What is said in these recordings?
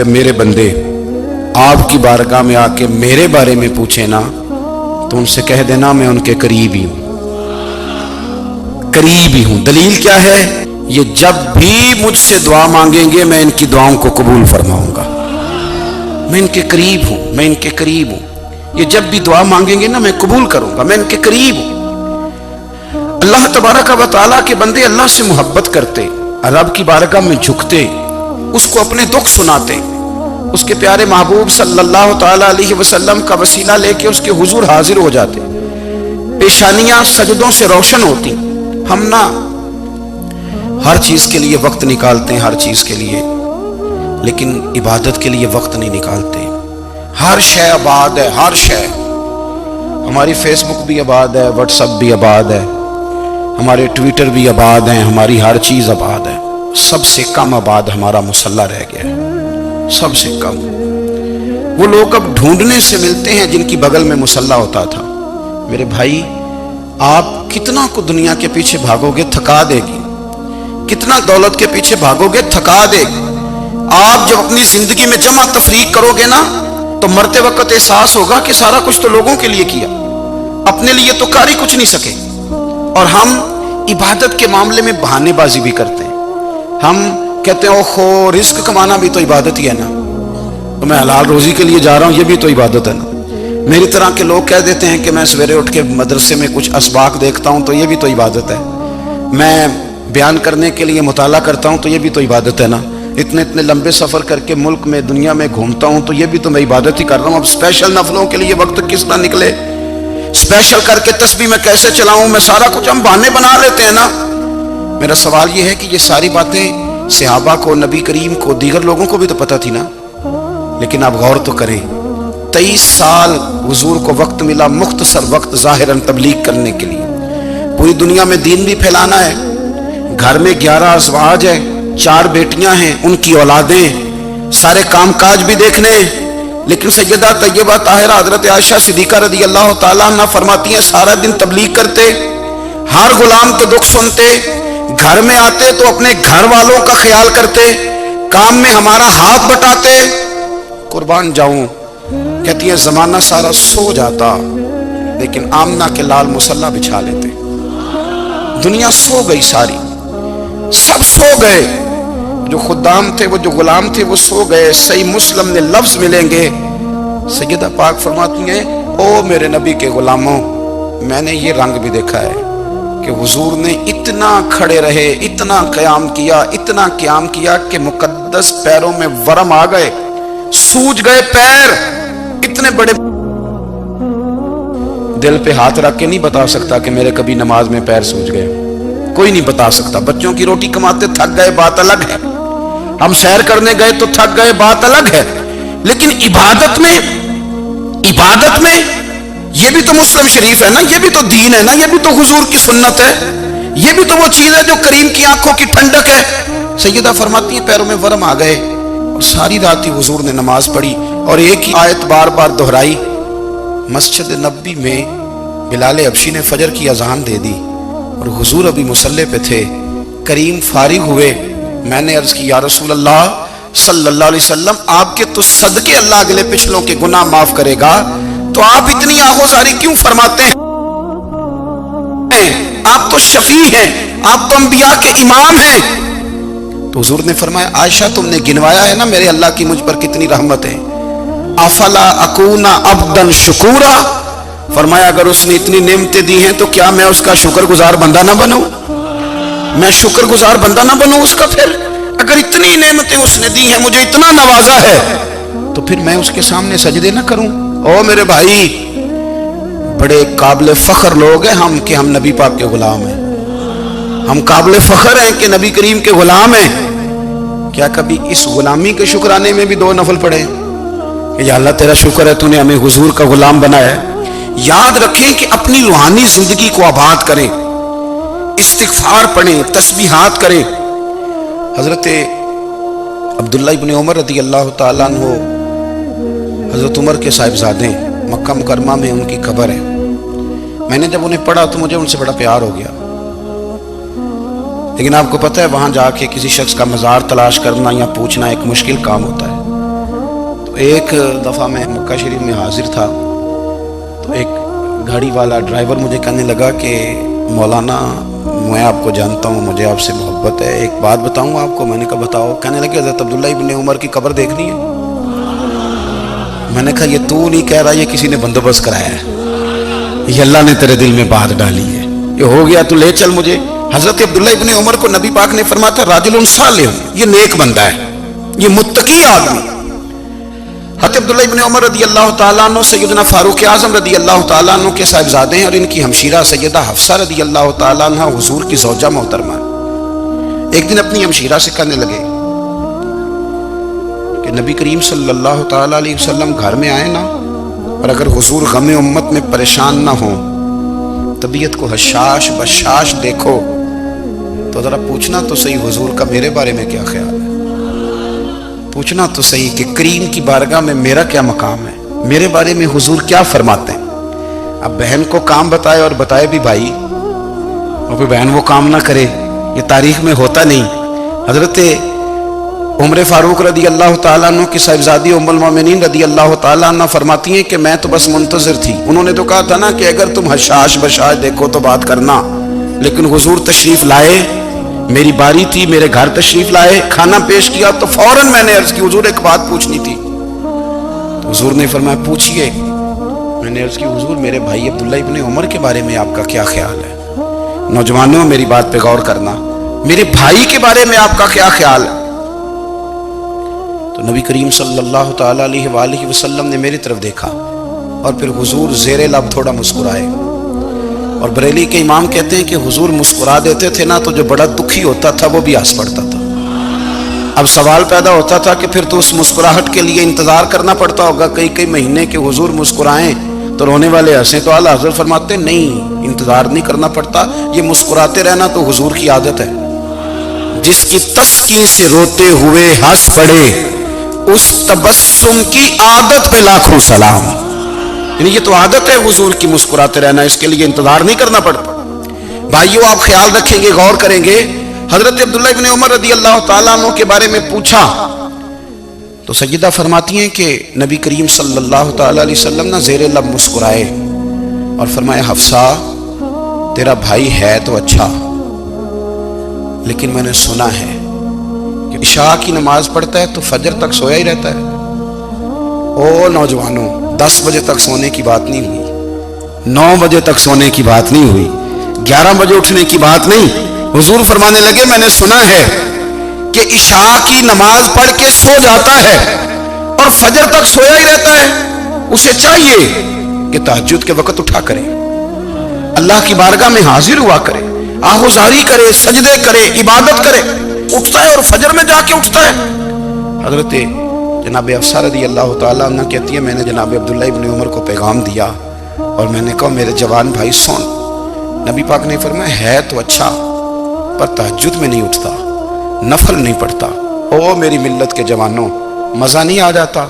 جب میرے بندے آپ کی بارگاہ میں آ کے میرے بارے میں پوچھیں نا تو ان سے کہہ دینا میں ان کے قریب ہی ہوں، قریب ہی ہوں۔ دلیل کیا ہے؟ یہ جب بھی مجھ سے دعا مانگیں گے میں ان کی دعاؤں کو قبول فرماؤں گا، میں ان کے قریب ہوں، میں ان کے قریب ہوں۔ یہ جب بھی دعا مانگیں گے نا میں قبول کروں گا، میں ان کے قریب ہوں۔ اللہ تبارک و تعالیٰ کے بندے اللہ سے محبت کرتے، رب کی بارگاہ میں جھکتے، اس کو اپنے دکھ سناتے، اس کے پیارے محبوب صلی اللہ تعالیٰ علیہ وسلم کا وسیلہ لے کے اس کے حضور حاضر ہو جاتے، پیشانیاں سجدوں سے روشن ہوتی۔ ہم نہ ہر چیز کے لیے وقت نکالتے ہیں، ہر چیز کے لیے، لیکن عبادت کے لیے وقت نہیں نکالتے۔ ہر شے آباد ہے، ہر شے، ہماری فیس بک بھی آباد ہے، واٹس ایپ بھی آباد ہے، ہمارے ٹویٹر بھی آباد ہیں، ہماری ہر چیز آباد ہے۔ سب سے کم آباد ہمارا مصلی رہ گیا ہے، سب سے کم۔ وہ لوگ اب ڈھونڈنے سے ملتے ہیں جن کی بغل میں مصلی ہوتا تھا۔ میرے بھائی، آپ کتنا کو دنیا کے پیچھے بھاگو گے تھکا دے گی، کتنا دولت کے پیچھے بھاگو گے تھکا دے گی۔ آپ جب اپنی زندگی میں جمع تفریق کرو گے نا تو مرتے وقت احساس ہوگا کہ سارا کچھ تو لوگوں کے لیے کیا، اپنے لیے تو کر ہی کچھ نہیں سکے۔ اور ہم عبادت کے معاملے میں بہانے بازی بھی کرتے ہیں۔ ہم کہتے ہیں اوہو رزق کمانا بھی تو عبادت ہی ہے نا، تو میں حلال روزی کے لیے جا رہا ہوں، یہ بھی تو عبادت ہے نا۔ میری طرح کے لوگ کہہ دیتے ہیں کہ میں سویرے اٹھ کے مدرسے میں کچھ اسباق دیکھتا ہوں تو یہ بھی تو عبادت ہے، میں بیان کرنے کے لیے مطالعہ کرتا ہوں تو یہ بھی تو عبادت ہے نا، اتنے لمبے سفر کر کے ملک میں دنیا میں گھومتا ہوں تو یہ بھی تو میں عبادت ہی کر رہا ہوں۔ اب اسپیشل نفلوں کے لیے وقت کس طرح نکلے، اسپیشل کر کے تسبیح میں کیسے چلاؤں، میں سارا کچھ ہم بہانے بنا لیتے ہیں نا۔ میرا سوال یہ ہے کہ یہ ساری باتیں صحابہ کو، نبی کریم کو، دیگر لوگوں کو بھی تو پتہ تھی نا، لیکن آپ غور تو کریں، 23 سال حضور کو وقت ملا، مختصر وقت ظاہراً تبلیغ کرنے کے لیے، پوری دنیا میں دین بھی پھیلانا ہے۔ گھر میں 11 ازواج ہیں، 4 بیٹیاں ہیں، ان کی اولادیں، سارے کام کاج بھی دیکھنے ہیں، لیکن سیدہ طیبہ طاہرہ حضرت عائشہ صدیقہ رضی اللہ تعالیٰ عنہ فرماتی ہیں سارا دن تبلیغ کرتے، ہر غلام کے دکھ سنتے، گھر میں آتے تو اپنے گھر والوں کا خیال کرتے، کام میں ہمارا ہاتھ بٹاتے۔ قربان جاؤں، کہتی ہیں زمانہ سارا سو جاتا لیکن آمنہ کے لال مصلی بچھا لیتے۔ دنیا سو گئی، ساری سب سو گئے، جو خدام تھے، وہ جو غلام تھے وہ سو گئے۔ صحیح مسلم میں لفظ ملیں گے، سیدہ پاک فرماتی ہیں او میرے نبی کے غلاموں، میں نے یہ رنگ بھی دیکھا ہے کہ حضور نے اتنا کھڑے رہے، اتنا قیام کیا، اتنا قیام کیا کہ مقدس پیروں میں ورم آ گئے، سوج گئے پیر، اتنے بڑے۔ دل پہ ہاتھ رکھ کے نہیں بتا سکتا کہ میرے کبھی نماز میں پیر سوج گئے، کوئی نہیں بتا سکتا۔ بچوں کی روٹی کماتے تھک گئے، بات الگ ہے، ہم سیر کرنے گئے تو تھک گئے، بات الگ ہے، لیکن عبادت میں یہ بھی تو مسلم شریف ہے نا، یہ بھی تو دین ہے نا، یہ بھی تو حضور کی سنت ہے، یہ بھی تو وہ چیز ہے جو کریم کی آنکھوں کی ٹھنڈک ہے۔ سیدہ فرماتی ہیں پیروں میں ورم آ گئے، اور ساری رات ہی حضور نے نماز پڑھی اور ایک ہی آیت بار بار دہرائی۔ مسجد نبوی میں بلال حبشی نے فجر کی اذان دے دی اور حضور ابھی مصلی پہ تھے، کریم فارغ ہوئے، میں نے عرض کی یا رسول اللہ صلی اللہ علیہ وسلم، آپ کے تو صدقے اللہ اگلے پچھلوں کے گناہ معاف کرے گا، تو آپ اتنی آہوزاری کیوں فرماتے ہیں؟ آپ تو شفیع ہیں، آپ تو انبیاء کے امام ہیں۔ تو حضور نے فرمایا عائشہ تم نے گنوایا ہے نا میرے اللہ کی مجھ پر کتنی رحمت ہے، افلا اکون عبدا شکورا، فرمایا اگر اس نے اتنی نعمتیں دی ہیں تو کیا میں اس کا شکر گزار بندہ نہ بنوں، میں شکر گزار بندہ نہ بنوں اس کا؟ پھر اگر اتنی نعمتیں اس نے دی ہیں، مجھے اتنا نوازا ہے، تو پھر میں اس کے سامنے سجدے نہ کروں؟ او میرے بھائی، بڑے قابل فخر لوگ ہیں ہم کہ ہم نبی پاک کے غلام ہیں، ہم قابل فخر ہیں کہ نبی کریم کے غلام ہیں۔ کیا کبھی اس غلامی کے شکرانے میں بھی 2 نفل پڑھے کہ یا اللہ تیرا شکر ہے تو نے ہمیں حضور کا غلام بنایا ہے؟ یاد رکھیں کہ اپنی روحانی زندگی کو آباد کریں، استغفار پڑھیں، تسبیحات کریں۔ حضرت عبداللہ ابن عمر رضی اللہ تعالیٰ عنہ حضرت عمر کے صاحبزادے، مکہ مکرمہ میں ان کی قبر ہے۔ میں نے جب انہیں پڑھا تو مجھے ان سے بڑا پیار ہو گیا، لیکن آپ کو پتہ ہے وہاں جا کے کسی شخص کا مزار تلاش کرنا یا پوچھنا ایک مشکل کام ہوتا ہے۔ ایک دفعہ میں مکہ شریف میں حاضر تھا تو ایک گاڑی والا ڈرائیور مجھے کہنے لگا کہ مولانا میں آپ کو جانتا ہوں، مجھے آپ سے محبت ہے، ایک بات بتاؤں آپ کو۔ میں نے کہا بتاؤ۔ کہنے لگے حضرت عبداللہ ابن عمر کی قبر دیکھنی ہے۔ میں نے کہا یہ تو نہیں کہہ رہا، یہ کسی نے بندوبست کرایا ہے، یہ اللہ نے تیرے دل میں بات ڈالی ہے، یہ ہو گیا تو لے چل مجھے۔ حضرت عبداللہ ابن عمر کو نبی پاک نے فرمایا تھا راجل صالح، یہ نیک بندہ ہے، یہ متقی آدمی۔ حضرت عبداللہ ابن عمر رضی اللہ تعالیٰ عنہ سیدنا فاروق اعظم رضی اللہ تعالیٰ عنہ کے صاحبزادے ہیں، اور ان کی ہمشیرہ سیدہ حفصہ رضی اللہ تعالیٰ عنہ حضور کی زوجہ محترمہ۔ ایک دن اپنی ہمشیرہ سے کہنے لگے کہ نبی کریم صلی اللہ تعالیٰ علیہ وسلم گھر میں آئے نا، اور اگر حضور غم امت میں پریشان نہ ہوں، طبیعت کو حشاش بشاش دیکھو تو ذرا پوچھنا تو صحیح حضور کا میرے بارے میں کیا خیال ہے، پوچھنا تو صحیح کہ کریم کی بارگاہ میں میرا کیا مقام ہے، میرے بارے میں حضور کیا فرماتے ہیں۔ اب بہن کو کام بتائے، اور بتائے بھی بھائی، اور پھر بہن وہ کام نہ کرے، یہ تاریخ میں ہوتا نہیں۔ حضرت عمر فاروق رضی اللہ تعالیٰ عنہ کی صاحبزادی ام المومنین رضی اللہ تعالیٰ عنہ فرماتی ہیں کہ میں تو بس منتظر تھی، انہوں نے تو کہا تھا نا کہ اگر تم حشاش بشاش دیکھو تو بات کرنا، لیکن حضور تشریف لائے، میری باری تھی، میرے گھر تشریف لائے، کھانا پیش کیا تو فوراً میں نے عرض کی حضور ایک بات پوچھنی تھی۔ تو حضور نے فرمایا پوچھئے۔ میں نے عرض کی حضور میرے بھائی عبداللہ ابن عمر کے بارے میں آپ کا کیا خیال ہے؟ نوجوانوں میری بات پہ غور کرنا، میرے بھائی کے بارے میں آپ کا کیا خیال ہے؟ تو نبی کریم صلی اللہ تعالیٰ علیہ وآلہ وسلم نے میری طرف دیکھا، اور پھر حضور زیر لب تھوڑا مسکرائے، اور بریلی کے امام کہتے ہیں کہ حضور مسکرا دیتے تھے نا تو جو بڑا دکھی ہوتا تھا وہ بھی ہنس پڑتا تھا۔ اب سوال پیدا ہوتا تھا کہ پھر تو اس مسکراہٹ کے لیے انتظار کرنا پڑتا ہوگا کئی مہینے کہ حضور مسکرائیں تو رونے والے ہنسیں، تو اعلیٰ حضرت فرماتے نہیں، انتظار نہیں کرنا پڑتا، یہ مسکراتے رہنا تو حضور کی عادت ہے۔ جس کی تسکین سے روتے ہوئے ہنس پڑے، اس تبسم کی عادت پہ لاکھوں سلام۔ یعنی یہ تو عادت ہے حضور کی مسکراتے رہنا، اس کے لیے انتظار نہیں کرنا پڑتا۔ بھائیو آپ خیال رکھیں گے، غور کریں گے، حضرت عبداللہ ابن عمر رضی اللہ تعالیٰ عنہ کے بارے میں پوچھا تو سیدہ فرماتی ہیں کہ نبی کریم صلی اللہ تعالیٰ علیہ وسلم نے زیر لب مسکرائے اور فرمایا حفصہ تیرا بھائی ہے تو اچھا، لیکن میں نے سنا ہے کہ عشاء کی نماز پڑھتا ہے تو فجر تک سویا ہی رہتا ہے۔ او نوجوانوں، 10 بجے تک سونے کی بات نہیں ہوئی، 9 بجے تک سونے کی بات نہیں ہوئی، 11 بجے اٹھنے کی بات نہیں۔ حضور فرمانے لگے میں نے سنا ہے کہ عشاء کی نماز پڑھ کے سو جاتا ہے اور فجر تک سویا ہی رہتا ہے، اسے چاہیے کہ تہجد کے وقت اٹھا کرے، اللہ کی بارگاہ میں حاضر ہوا کرے، آہوزاری کرے، سجدے کرے، عبادت کرے، اٹھتا ہے اور فجر میں جا کے اٹھتا ہے۔ حضرت جناب حفصہ رضی اللہ تعالیٰ عنہ کہتی ہے میں نے جناب عبداللہ ابن عمر کو پیغام دیا اور میں نے کہا میرے جوان بھائی سن، نبی پاک نے فرمایا ہے تو اچھا پر تہجد میں نہیں اٹھتا، نفل نہیں پڑھتا۔ او میری ملت کے جوانوں، مزہ نہیں آ جاتا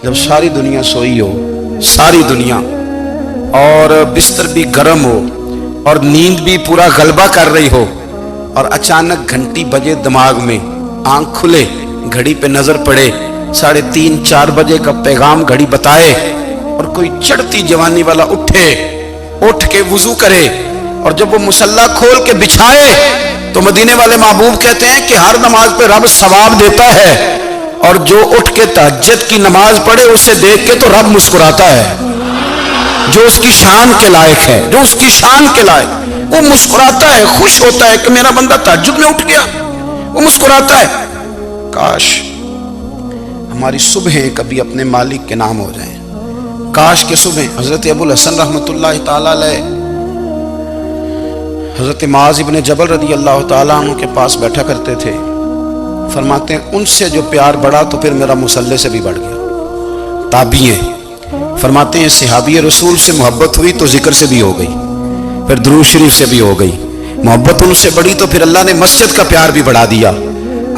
جب ساری دنیا سوئی ہو، ساری دنیا، اور بستر بھی گرم ہو اور نیند بھی پورا غلبہ کر رہی ہو، اور اچانک گھنٹی بجے دماغ میں، آنکھ کھلے، گھڑی پہ نظر پڑے، 3:30 4 بجے کا پیغام گھڑی بتائے، اور کوئی چڑھتی جوانی والا اٹھ کے وضو کرے، اور جب وہ مصلی کھول کے بچھائے تو مدینے والے محبوب کہتے ہیں کہ ہر نماز پہ رب ثواب دیتا ہے، اور جو اٹھ کے تہجد کی نماز پڑھے اسے دیکھ کے تو رب مسکراتا ہے، جو اس کی شان کے لائق ہے، جو اس کی شان کے لائق، وہ مسکراتا ہے، خوش ہوتا ہے کہ میرا بندہ تہجد میں اٹھ گیا، وہ مسکراتا ہے۔ کاش ہماری صبحیں کبھی اپنے مالک کے نام ہو جائیں، کاش کے صبح۔ حضرت ابو الحسن رحمۃ اللہ تعالیٰ علیہ حضرت معاذ ابن جبل رضی اللہ تعالیٰ عنہ کے پاس بیٹھا کرتے تھے، فرماتے ہیں ان سے جو پیار بڑھا تو پھر میرا مصلی سے بھی بڑھ گیا۔ تابعی ہیں، فرماتے ہیں صحابی رسول سے محبت ہوئی تو ذکر سے بھی ہو گئی، پھر درود شریف سے بھی ہو گئی، محبت ان سے بڑھی تو پھر اللہ نے مسجد کا پیار بھی بڑھا دیا۔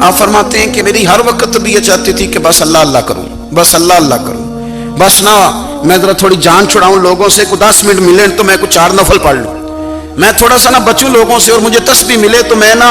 آپ فرماتے ہیں کہ میری ہر وقت بھی یہ چاہتی تھی کہ بس اللہ اللہ کروں، بس اللہ اللہ کروں، بس نہ میں ذرا تھوڑی جان چھڑاؤں لوگوں سے، کو 10 منٹ ملیں تو میں کچھ 4 نفل پڑھ لوں، میں تھوڑا سا نہ بچوں لوگوں سے، اور مجھے تسبیح ملے تو میں نہ